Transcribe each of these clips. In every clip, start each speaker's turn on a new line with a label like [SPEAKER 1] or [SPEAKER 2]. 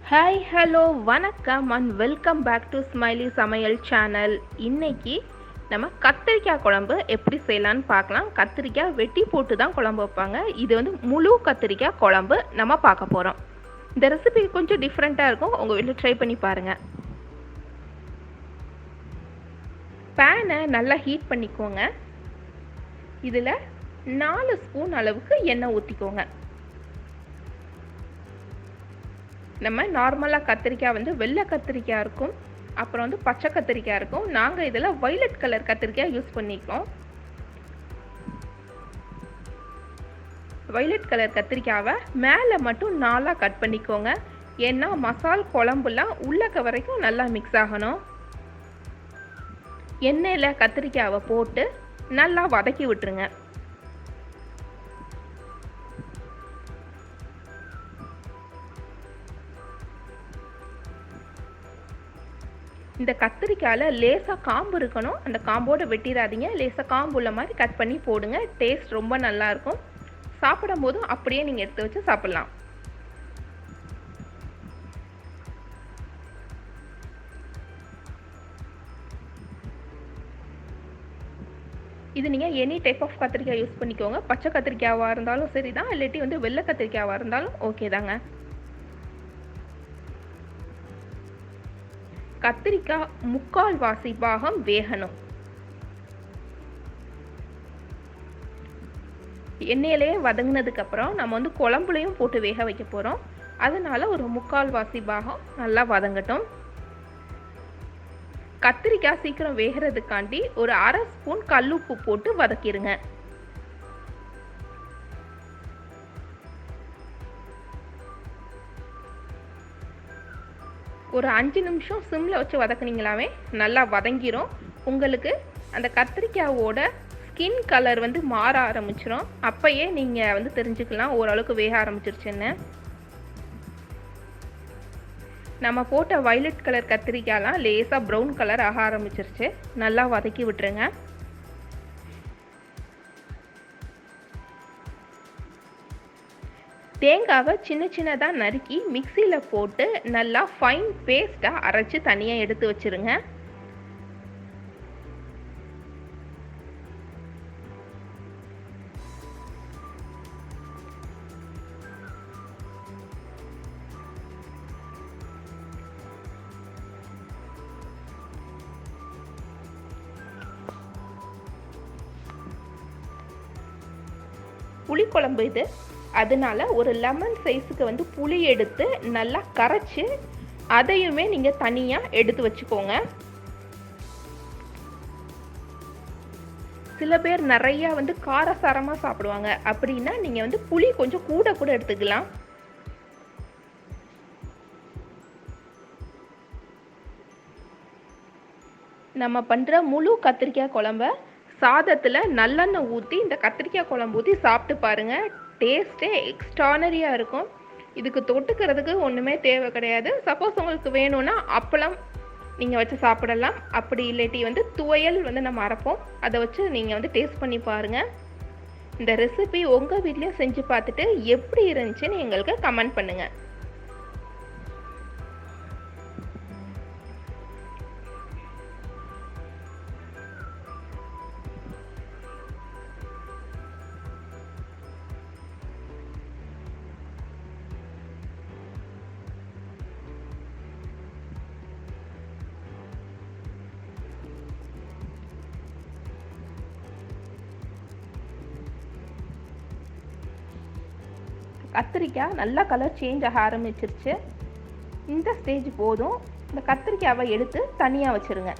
[SPEAKER 1] Hi hello வணக்கம் and welcome back to Smiley சமையல் channel. இன்னைக்கு நம்ம கத்திரிக்காய் குழம்பு எப்படி செய்யலான்னு பார்க்கலாம். கத்திரிக்காய் வெட்டி போட்டு தான் குழம்பு வைப்பாங்க. இது வந்து முழு கத்திரிக்காய் குழம்பு நம்ம பார்க்க போகிறோம். இந்த ரெசிபி கொஞ்சம் டிஃப்ரெண்ட்டாக இருக்கும். உங்கள் வீட்டில் ட்ரை பண்ணி பாருங்கள். பேனை நல்லா ஹீட் பண்ணிக்கோங்க. இதில் 4 ஸ்பூன் அளவுக்கு எண்ணெய் ஊற்றிக்கோங்க. நம்ம நார்மலாக கத்திரிக்காய் வந்து வெள்ளை கத்திரிக்காய் இருக்கும், அப்புறம் வந்து பச்சை கத்திரிக்காய் இருக்கும். நாங்கள் இதில் வைலட் கலர் கத்திரிக்காய் யூஸ் பண்ணிக்கிறோம். வைலட் கலர் கத்திரிக்காவை மேலே மட்டும் 4ஆக கட் பண்ணிக்கோங்க. ஏன்னா மசால் குழம்புலாம் உள்ளக்க வரைக்கும் நல்லா மிக்ஸ் ஆகணும். எண்ணெயில் கத்திரிக்காவை போட்டு நல்லா வதக்கி விட்டுருங்க. இந்த கத்திரிக்காயில் லேசாக காம்பு இருக்கணும். அந்த காம்போடு வெட்டிடாதீங்க. லேசாக காம்பு உள்ள மாதிரி கட் பண்ணி போடுங்க. டேஸ்ட் ரொம்ப நல்லாயிருக்கும். சாப்பிடும் போதும் அப்படியே நீங்கள் எடுத்து வச்சு சாப்பிட்லாம். இது நீங்கள் எனி டைப் ஆஃப் கத்திரிக்காய் யூஸ் பண்ணிக்கோங்க. பச்சை கத்திரிக்காவாக இருந்தாலும் சரி தான், இல்லாட்டி வந்து வெள்ளை கத்திரிக்காவாக இருந்தாலும் ஓகே தாங்க. கத்திரிக்காய் 3/4 பாகம் வேகணும். எண்ணெயிலேயே வதங்கினதுக்கு அப்புறம் நம்ம வந்து குழம்புலையும் போட்டு வேக வைக்க போகிறோம். அதனால ஒரு 3/4 பாகம் நல்லா வதங்கட்டும். கத்திரிக்காய் சீக்கிரம் வேகிறதுக்காண்டி ஒரு 1/2 ஸ்பூன் கல்லுப்பு போட்டு வதக்கிடுங்க. ஒரு 5 நிமிஷம் சிம்மில் வச்சு வதக்குனீங்களாவே நல்லா வதங்கிரும். உங்களுக்கு அந்த கத்திரிக்காயோட ஸ்கின் கலர் வந்து மாற ஆரம்பிச்சிடும். அப்போயே நீங்கள் வந்து தெரிஞ்சுக்கலாம் ஓரளவுக்கு வேக ஆரம்பிச்சிருச்சுன்னு. நம்ம போட்ட வைலட் கலர் கத்திரிக்காயெலாம் லேசாக ப்ரௌன் கலர் ஆக ஆரம்பிச்சிருச்சு. நல்லா வதக்கி விட்டுருங்க. தேங்காவை சின்ன சின்னதாக நறுக்கி மிக்சியில் போட்டு நல்லா ஃபைன் பேஸ்ட்டாக அரைச்சி தனியாக எடுத்து வச்சுருங்க. புளிக்குழம்பு இது, அதனால ஒரு லெமன் சைஸுக்கு வந்து புளி எடுத்து நல்லா கரைச்சி அதையுமே நீங்கள் தனியாக எடுத்து வச்சுக்கோங்க. சில பேர் நிறையா வந்து காரசாரமாக சாப்பிடுவாங்க. அப்படின்னா நீங்கள் வந்து புளி கொஞ்சம் கூட கூட எடுத்துக்கலாம். நம்ம பண்ணுற முழு கத்திரிக்காய் குழம்ப சாதத்தில் நல்லெண்ணெய் ஊற்றி இந்த கத்திரிக்காய் குழம்பு ஊற்றி சாப்பிட்டு பாருங்கள். டேஸ்ட்டே எக்ஸ்ட்ரானரியாக இருக்கும். இதுக்கு தொட்டுக்கிறதுக்கு ஒன்றுமே தேவை கிடையாது. சப்போஸ் உங்களுக்கு வேணும்னா அப்பளம் நீங்கள் வச்சு சாப்பிடலாம். அப்படி இல்லாட்டி வந்து துவையல் வந்து நம்ம அரைப்போம், அதை வச்சு நீங்கள் வந்து டேஸ்ட் பண்ணி பாருங்கள். இந்த ரெசிபி உங்கள் வீட்லேயும் செஞ்சு பார்த்துட்டு எப்படி இருந்துச்சுன்னு எங்களுக்கு கமெண்ட் பண்ணுங்கள். கத்திரிக்காய் நல்லா கலர் சேஞ்ச் ஆக ஆரம்பிச்சிருச்சு. இந்த ஸ்டேஜ் போதும். இந்த கத்திரிக்காவை எடுத்து தனியாக வச்சுருங்க.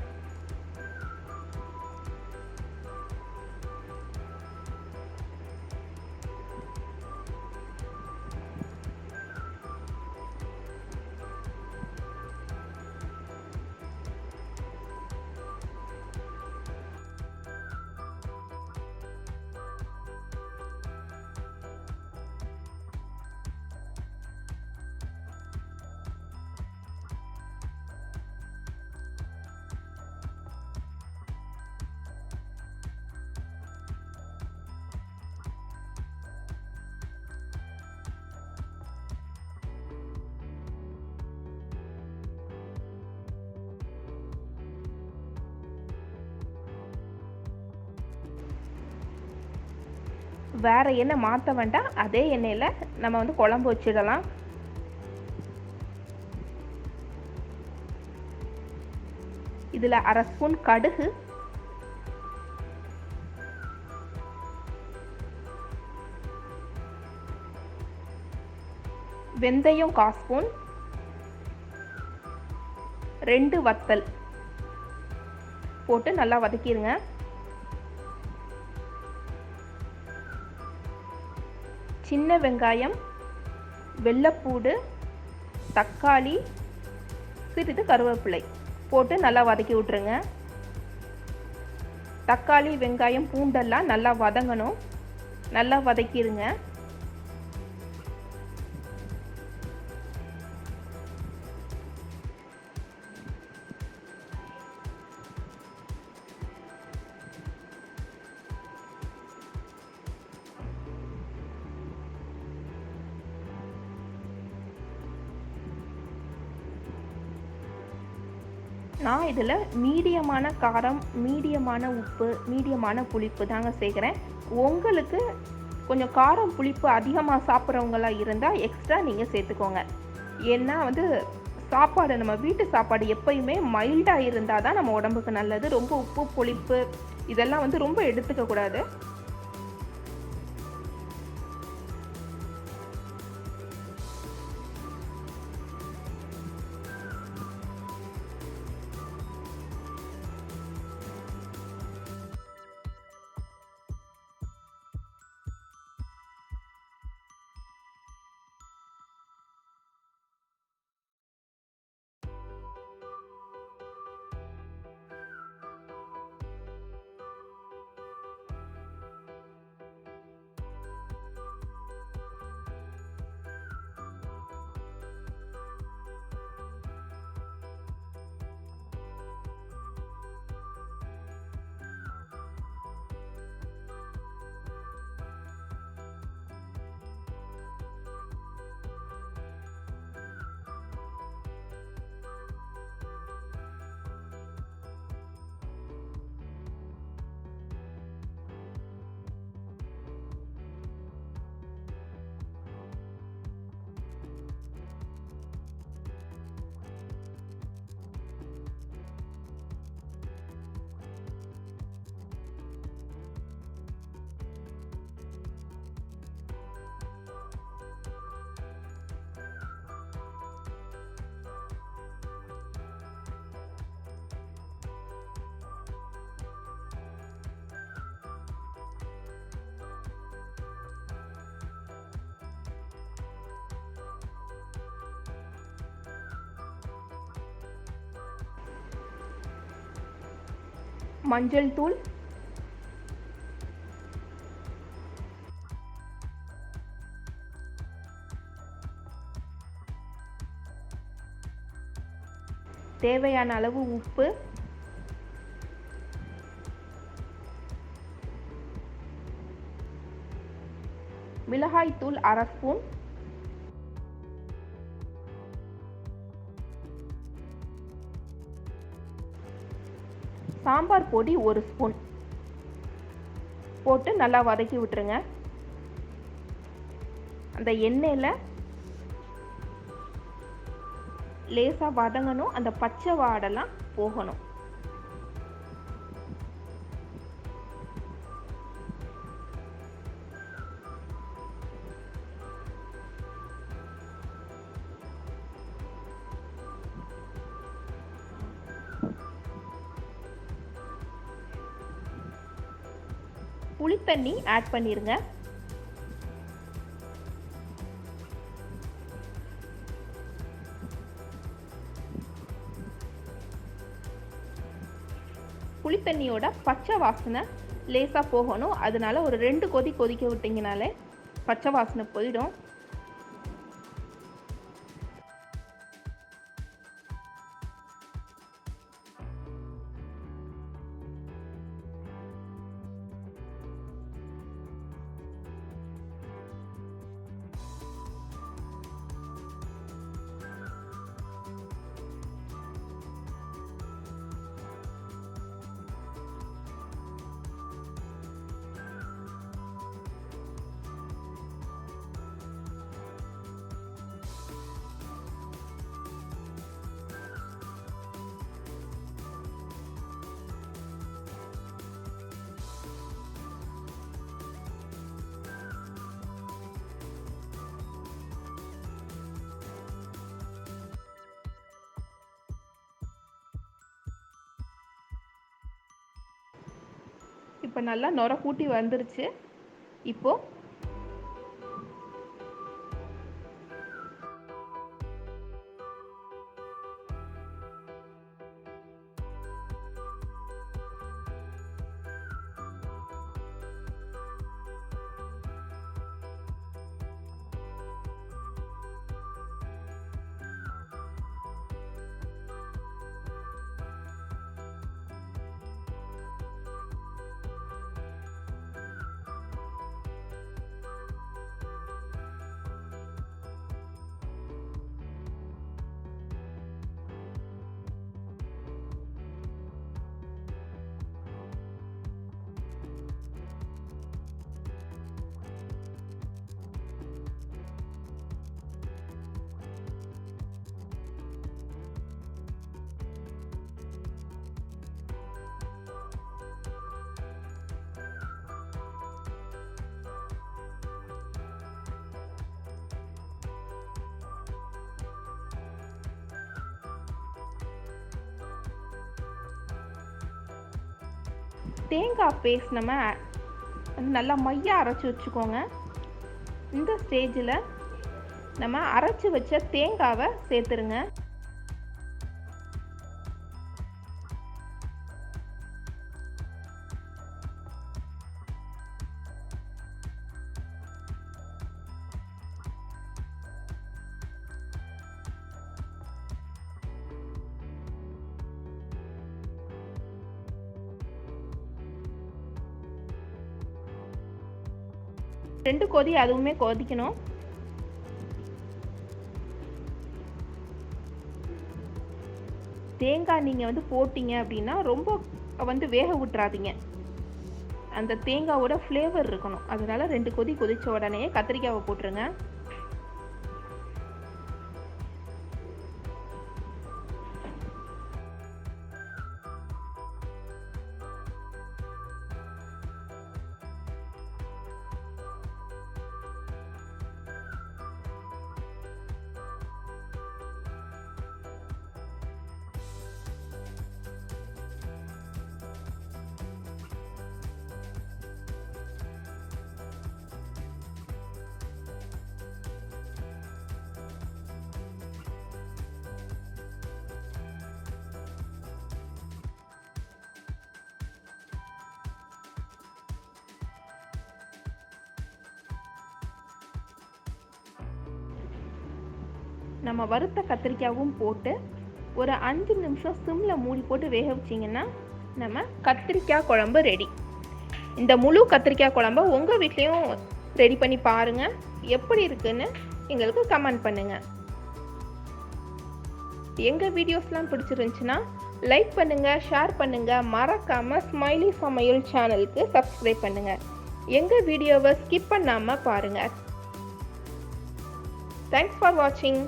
[SPEAKER 1] வேறு எண்ணெய் மாற்ற வேண்டாம், அதே எண்ணெயில் நம்ம வந்து குழம்பு வச்சிடலாம். இதில் 1/2 ஸ்பூன் கடுகு, வெந்தயம் 1/4 ஸ்பூன், 2 வத்தல் போட்டு நல்லா வதக்கிடுங்க. சின்ன வெங்காயம், வெள்ளைப்பூடு, தக்காளி, சிறிது கருவேப்பிலை போட்டு நல்லா வதக்கி விட்டுருங்க. தக்காளி, வெங்காயம், பூண்டெல்லாம் நல்லா வதங்கணும். நல்லா வதக்கிடுங்க. நான் இதில் மீடியமான காரம், மீடியமான உப்பு, மீடியமான புளிப்பு தாங்க சேர்க்குறேன். உங்களுக்கு கொஞ்சம் காரம் புளிப்பு அதிகமாக சாப்பிட்றவங்களாம் இருந்தால் எக்ஸ்ட்ரா நீங்கள் சேர்த்துக்கோங்க. ஏன்னா வந்து சாப்பாடு, நம்ம வீட்டு சாப்பாடு எப்பயுமே மைல்டாக இருந்தால் தான் நம்ம உடம்புக்கு நல்லது. ரொம்ப உப்பு புளிப்பு இதெல்லாம் வந்து ரொம்ப எடுத்துக்கக்கூடாது. மஞ்சள் தூள், தேவையான அளவு உப்பு, மிளகாய் தூள் 1/2 ஸ்பூன், சாம்பார் பொடி 1 ஸ்பூன் போட்டு நல்லா வதக்கி விட்டுருங்க. அந்த எண்ணெயில் லேசாக வதங்கணும், அந்த பச்சை வாடெல்லாம் போகணும். புளித்தண்ணி ஆட் பண்ணிருங்க. புளித்தண்ணியோட பச்சை வாசனை லேசாக போகணும். அதனால ஒரு 2 கொதி கொதிக்க விட்டிங்கனாலே பச்சை வாசனை போயிடும். இப்போ நல்லா நுர கூட்டி வந்துருச்சு. இப்போது தேங்காய் பேஸ்ட் நம்ம நல்லா மையாக அரைச்சி வச்சுக்கோங்க. இந்த ஸ்டேஜில் நம்ம அரைச்சி வச்ச தேங்காவை சேர்த்துருங்க. ரெண்டு கொதி அதுவுமே கொதிக்கணும். தேங்காய் நீங்கள் போட்டிங்க அப்படின்னா ரொம்ப வேக விட்டுறாதீங்க. அந்த தேங்காவோட ஃப்ளேவர் இருக்கணும். அதனால 2 கொதி கொதித்த உடனே கத்திரிக்காவை போட்டுருங்க. நம்ம வறுத்த கத்திரிக்காயும் போட்டு ஒரு 5 நிமிஷம் சிம்மில் மூடி போட்டு வேக வச்சிங்கன்னா நம்ம கத்திரிக்காய் குழம்பு ரெடி. இந்த முழு கத்திரிக்காய் குழம்பு உங்கள் வீட்லேயும் ரெடி பண்ணி பாருங்கள். எப்படி இருக்குன்னு எங்களுக்கு கமெண்ட் பண்ணுங்கள். எங்கள் வீடியோஸ்லாம் பிடிச்சிருந்துச்சுன்னா லைக் பண்ணுங்கள், ஷேர் பண்ணுங்கள். மறக்காமல் ஸ்மைலி சமையல் சேனலுக்கு சப்ஸ்கிரைப் பண்ணுங்கள். எங்கள் வீடியோவை ஸ்கிப் பண்ணாமல் பாருங்கள். தேங்க்ஸ் ஃபார் வாட்சிங்.